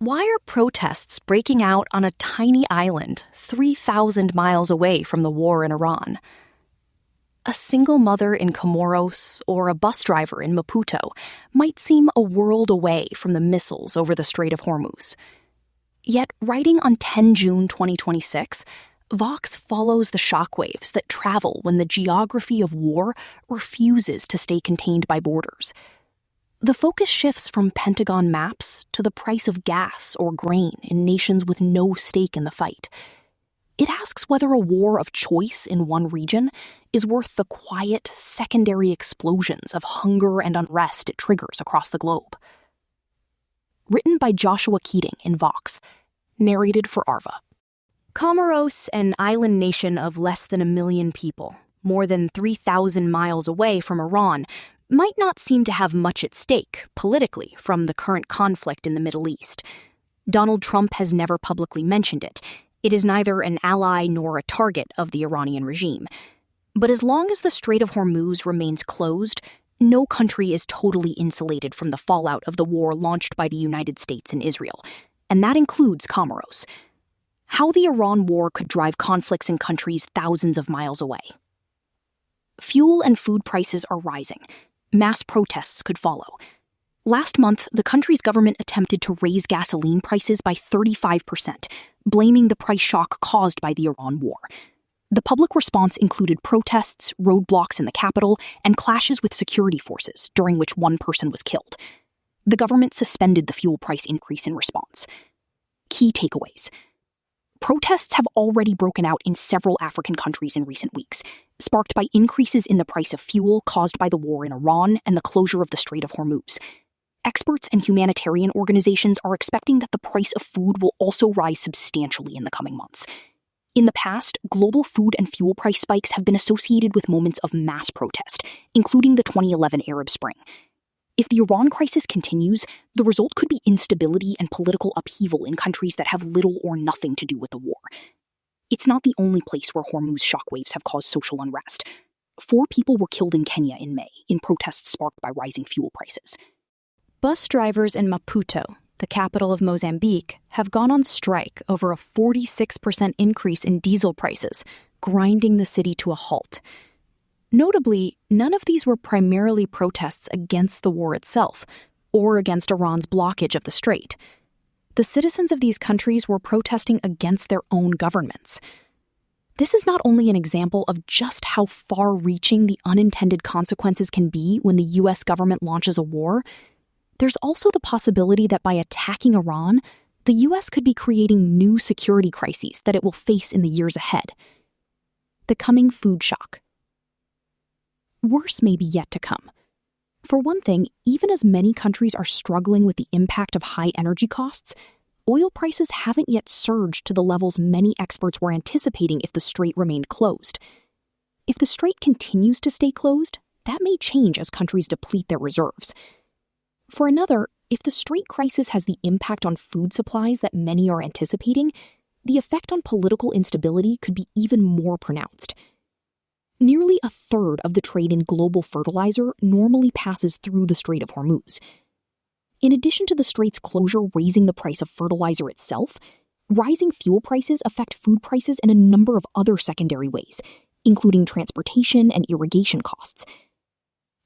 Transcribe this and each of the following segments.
Why are protests breaking out on a tiny island 3,000 miles away from the war in Iran? A single mother in Comoros or a bus driver in Maputo might seem a world away from the missiles over the Strait of Hormuz. Yet, writing on 10 June 2026, Vox follows the shockwaves that travel when the geography of war refuses to stay contained by borders. The focus shifts from Pentagon maps to the price of gas or grain in nations with no stake in the fight. It asks whether a war of choice in one region is worth the quiet, secondary explosions of hunger and unrest it triggers across the globe. Written by Joshua Keating in Vox, narrated for Arva. Comoros, an island nation of less than 1 million people, more than 3,000 miles away from Iran, might not seem to have much at stake, politically, from the current conflict in the Middle East. Donald Trump has never publicly mentioned it. It is neither an ally nor a target of the Iranian regime. But as long as the Strait of Hormuz remains closed, no country is totally insulated from the fallout of the war launched by the United States and Israel, and that includes Comoros. How the Iran war could drive conflicts in countries thousands of miles away. Fuel and food prices are rising. Mass protests could follow. Last month, the country's government attempted to raise gasoline prices by 35%, blaming the price shock caused by the Iran war. The public response included protests, roadblocks in the capital, and clashes with security forces, during which one person was killed. The government suspended the fuel price increase in response. Key takeaways. Protests have already broken out in several African countries in recent weeks, sparked by increases in the price of fuel caused by the war in Iran and the closure of the Strait of Hormuz. Experts and humanitarian organizations are expecting that the price of food will also rise substantially in the coming months. In the past, global food and fuel price spikes have been associated with moments of mass protest, including the 2011 Arab Spring. If the Iran crisis continues, the result could be instability and political upheaval in countries that have little or nothing to do with the war. It's not the only place where Hormuz shockwaves have caused social unrest. 4 people were killed in Kenya in May, in protests sparked by rising fuel prices. Bus drivers in Maputo, the capital of Mozambique, have gone on strike over a 46% increase in diesel prices, grinding the city to a halt. Notably, none of these were primarily protests against the war itself, or against Iran's blockage of the strait. The citizens of these countries were protesting against their own governments. This is not only an example of just how far-reaching the unintended consequences can be when the U.S. government launches a war, there's also the possibility that by attacking Iran, the U.S. could be creating new security crises that it will face in the years ahead. The coming food shock. Worse may be yet to come. For one thing, even as many countries are struggling with the impact of high energy costs, oil prices haven't yet surged to the levels many experts were anticipating if the strait remained closed. If the strait continues to stay closed, that may change as countries deplete their reserves. For another, if the strait crisis has the impact on food supplies that many are anticipating, the effect on political instability could be even more pronounced. Nearly a third of the trade in global fertilizer normally passes through the Strait of Hormuz. In addition to the strait's closure raising the price of fertilizer itself, rising fuel prices affect food prices in a number of other secondary ways, including transportation and irrigation costs.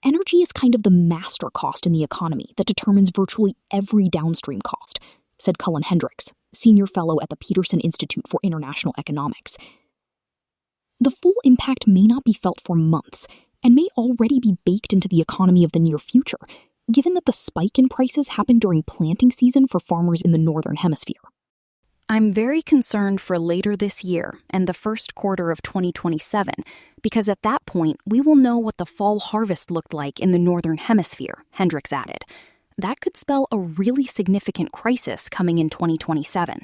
Energy is kind of the master cost in the economy that determines virtually every downstream cost, said Cullen Hendricks, senior fellow at the Peterson Institute for International Economics. The full impact may not be felt for months and may already be baked into the economy of the near future, given that the spike in prices happened during planting season for farmers in the Northern Hemisphere. I'm very concerned for later this year and the first quarter of 2027, because at that point, we will know what the fall harvest looked like in the Northern Hemisphere, Hendricks added. That could spell a really significant crisis coming in 2027.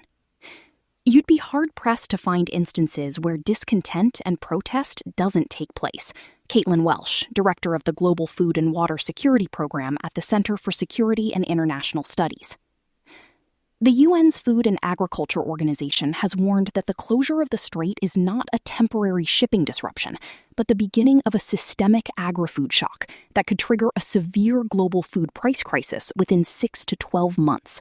You'd be hard-pressed to find instances where discontent and protest doesn't take place. Caitlin Welsh, director of the Global Food and Water Security Program at the Center for Security and International Studies. The UN's Food and Agriculture Organization has warned that the closure of the strait is not a temporary shipping disruption, but the beginning of a systemic agri-food shock that could trigger a severe global food price crisis within 6 to 12 months.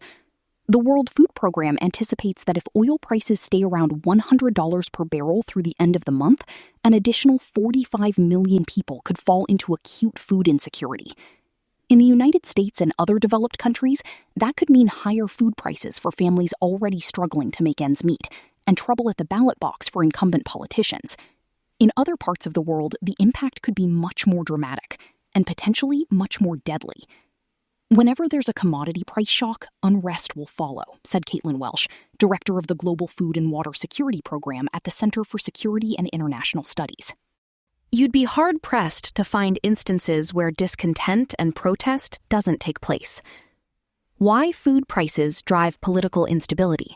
The World Food Program anticipates that if oil prices stay around $100 per barrel through the end of the month, an additional 45 million people could fall into acute food insecurity. In the United States and other developed countries, that could mean higher food prices for families already struggling to make ends meet, and trouble at the ballot box for incumbent politicians. In other parts of the world, the impact could be much more dramatic, and potentially much more deadly. Whenever there's a commodity price shock, unrest will follow, said Caitlin Welsh, director of the Global Food and Water Security Program at the Center for Security and International Studies. You'd be hard-pressed to find instances where discontent and protest doesn't take place. Why food prices drive political instability?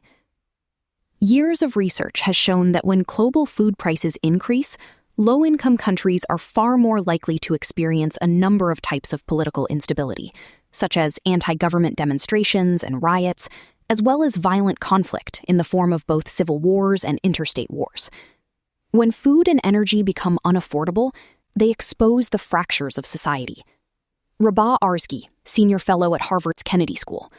Years of research has shown that when global food prices increase, low-income countries are far more likely to experience a number of types of political instability, such as anti-government demonstrations and riots, as well as violent conflict in the form of both civil wars and interstate wars. When food and energy become unaffordable, they expose the fractures of society. Rabah Arzki, senior fellow at Harvard's Kennedy School.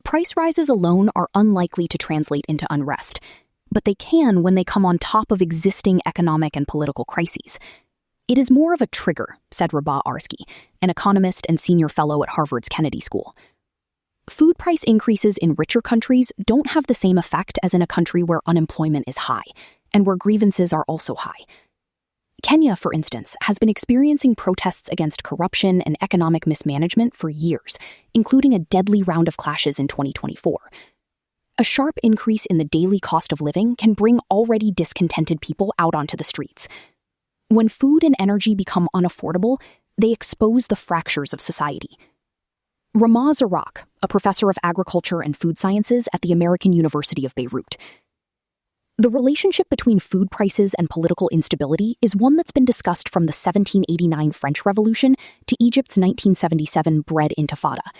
Price rises alone are unlikely to translate into unrest, but they can when they come on top of existing economic and political crises. It is more of a trigger, said Rabah Arzki, an economist and senior fellow at Harvard's Kennedy School. Food price increases in richer countries don't have the same effect as in a country where unemployment is high, and where grievances are also high. Kenya, for instance, has been experiencing protests against corruption and economic mismanagement for years, including a deadly round of clashes in 2024. A sharp increase in the daily cost of living can bring already discontented people out onto the streets. When food and energy become unaffordable, they expose the fractures of society. Ramah Zarak, a professor of agriculture and food sciences at the American University of Beirut. The relationship between food prices and political instability is one that's been discussed from the 1789 French Revolution to Egypt's 1977 bread intifada.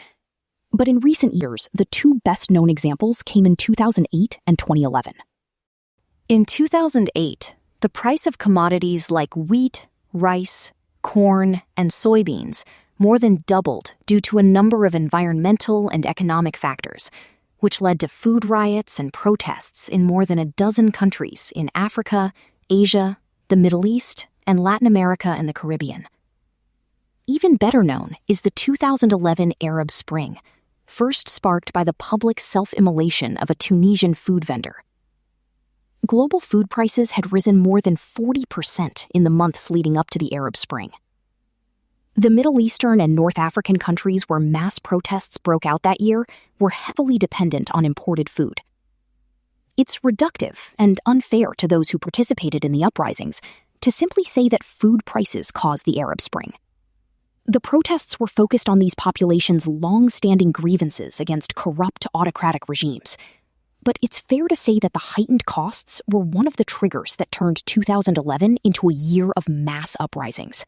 But in recent years, the two best-known examples came in 2008 and 2011. In 2008, the price of commodities like wheat, rice, corn, and soybeans more than doubled due to a number of environmental and economic factors, which led to food riots and protests in more than a dozen countries in Africa, Asia, the Middle East, and Latin America and the Caribbean. Even better known is the 2011 Arab Spring, first sparked by the public self-immolation of a Tunisian food vendor. Global food prices had risen more than 40% in the months leading up to the Arab Spring. The Middle Eastern and North African countries where mass protests broke out that year were heavily dependent on imported food. It's reductive and unfair to those who participated in the uprisings to simply say that food prices caused the Arab Spring. The protests were focused on these populations' long-standing grievances against corrupt autocratic regimes. But it's fair to say that the heightened costs were one of the triggers that turned 2011 into a year of mass uprisings.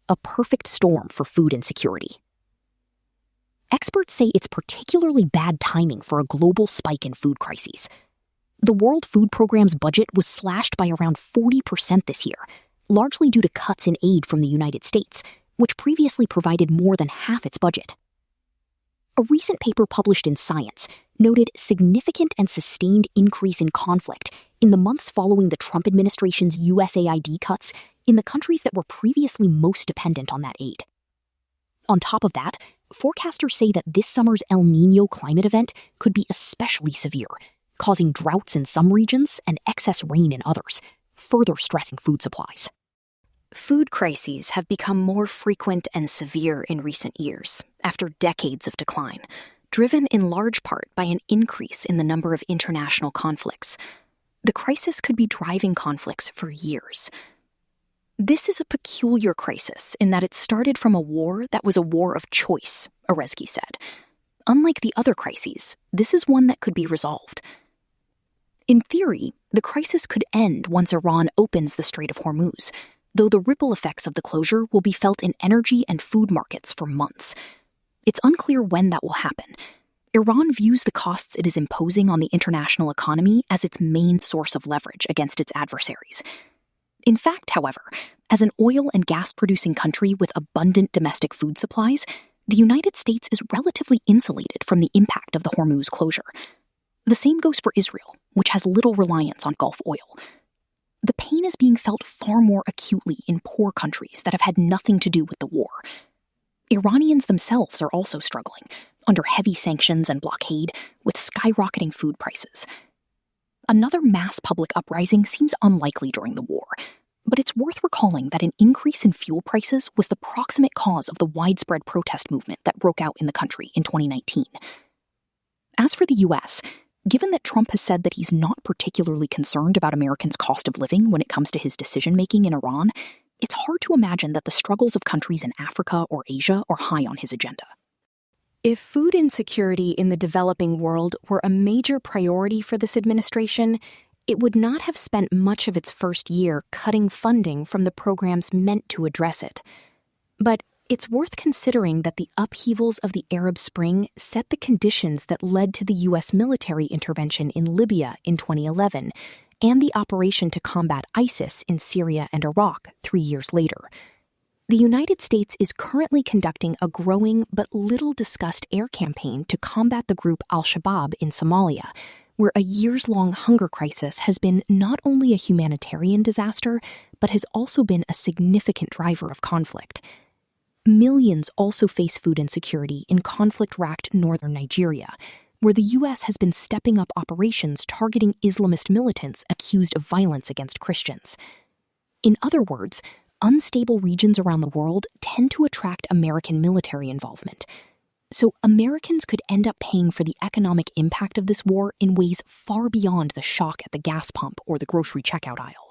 A perfect storm for food insecurity. Experts say it's particularly bad timing for a global spike in food crises. The World Food Program's budget was slashed by around 40% this year, largely due to cuts in aid from the United States, which previously provided more than half its budget. A recent paper published in Science noted significant and sustained increase in conflict in the months following the Trump administration's USAID cuts in the countries that were previously most dependent on that aid. On top of that, forecasters say that this summer's El Niño climate event could be especially severe, causing droughts in some regions and excess rain in others, further stressing food supplies. Food crises have become more frequent and severe in recent years, after decades of decline, driven in large part by an increase in the number of international conflicts. The crisis could be driving conflicts for years. This is a peculiar crisis in that it started from a war that was a war of choice, Arzki said. Unlike the other crises, this is one that could be resolved. In theory, the crisis could end once Iran opens the Strait of Hormuz, though the ripple effects of the closure will be felt in energy and food markets for months. It's unclear when that will happen. Iran views the costs it is imposing on the international economy as its main source of leverage against its adversaries. In fact, however, as an oil and gas-producing country with abundant domestic food supplies, the United States is relatively insulated from the impact of the Hormuz closure. The same goes for Israel, which has little reliance on Gulf oil. The pain is being felt far more acutely in poor countries that have had nothing to do with the war. Iranians themselves are also struggling, under heavy sanctions and blockade, with skyrocketing food prices. Another mass public uprising seems unlikely during the war, but it's worth recalling that an increase in fuel prices was the proximate cause of the widespread protest movement that broke out in the country in 2019. As for the U.S., given that Trump has said that he's not particularly concerned about Americans' cost of living when it comes to his decision-making in Iran, it's hard to imagine that the struggles of countries in Africa or Asia are high on his agenda. If food insecurity in the developing world were a major priority for this administration, it would not have spent much of its first year cutting funding from the programs meant to address it. But it's worth considering that the upheavals of the Arab Spring set the conditions that led to the U.S. military intervention in Libya in 2011 and the operation to combat ISIS in Syria and Iraq 3 years later. The United States is currently conducting a growing but little discussed air campaign to combat the group Al-Shabaab in Somalia, where a years-long hunger crisis has been not only a humanitarian disaster, but has also been a significant driver of conflict. Millions also face food insecurity in conflict-racked northern Nigeria, where the U.S. has been stepping up operations targeting Islamist militants accused of violence against Christians. In other words, unstable regions around the world tend to attract American military involvement. So Americans could end up paying for the economic impact of this war in ways far beyond the shock at the gas pump or the grocery checkout aisle.